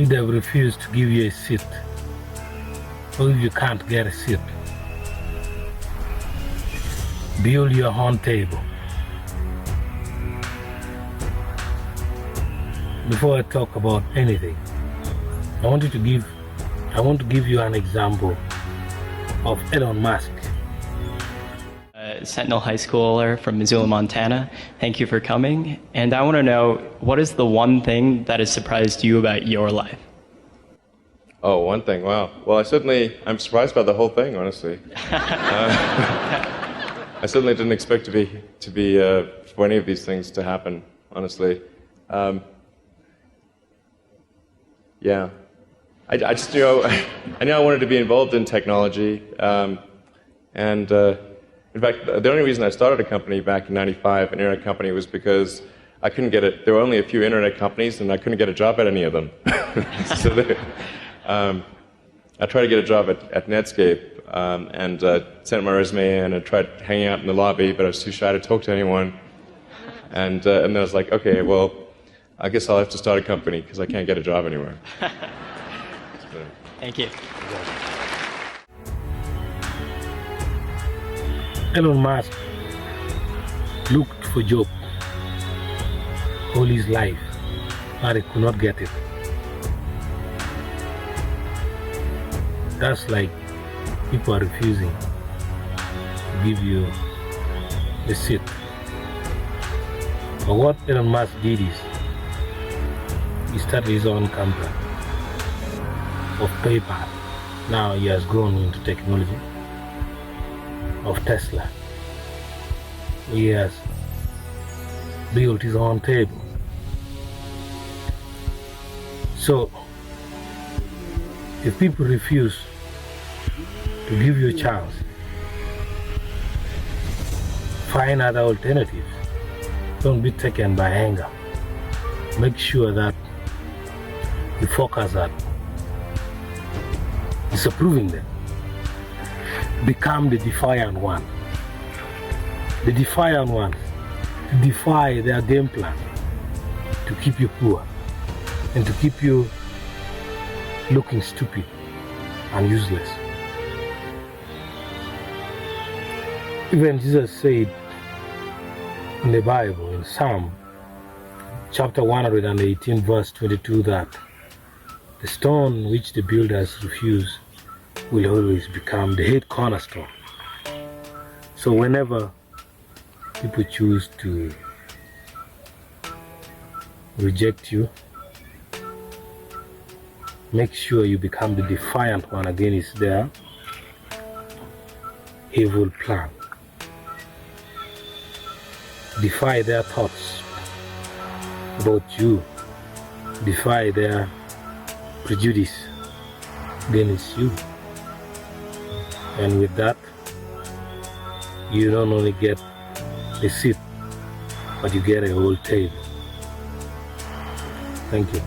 if they refuse to give you a seat, or if you can't get a seat, build your own table. Before I talk about anything, I want to give you an example of Elon Musk. Sentinel High Schooler from Missoula, Montana. Thank you for coming. And I want to know, what is the one thing that has surprised you about your life? Oh, one thing, wow. Well, I'm surprised by the whole thing, honestly. I certainly didn't expect for any of these things to happen, honestly. Yeah. I just, I knew I wanted to be involved in technology, and in fact, the only reason I started a company back in '95, an internet company, was because I couldn't get it. There were only a few internet companies, and I couldn't get a job at any of them. So I tried to get a job at Netscape, and sent my resume in and tried hanging out in the lobby, but I was too shy to talk to anyone. And then I was like, okay, well, I guess I'll have to start a company because I can't get a job anywhere. Thank you. Elon Musk looked for a job all his life, but he could not get it. That's like people are refusing to give you the seat. But what Elon Musk did is, he started his own company of PayPal. Now he has grown into technology of Tesla. He has built his own table. So, if people refuse to give you a chance, find other alternatives. Don't be taken by anger. Make sure that you focus on disapproving them. Become the defiant one. The defiant one. To defy their game plan. To keep you poor. And to keep you looking stupid and useless. Even Jesus said in the Bible, in Psalm chapter 118 verse 22, that the stone which the builders refuse will always become the head cornerstone. So whenever people choose to reject you, make sure you become the defiant one against their evil plan. Defy their thoughts about you. Defy their prejudice against you. And with that, you don't only get a seat, but you get a whole table. Thank you.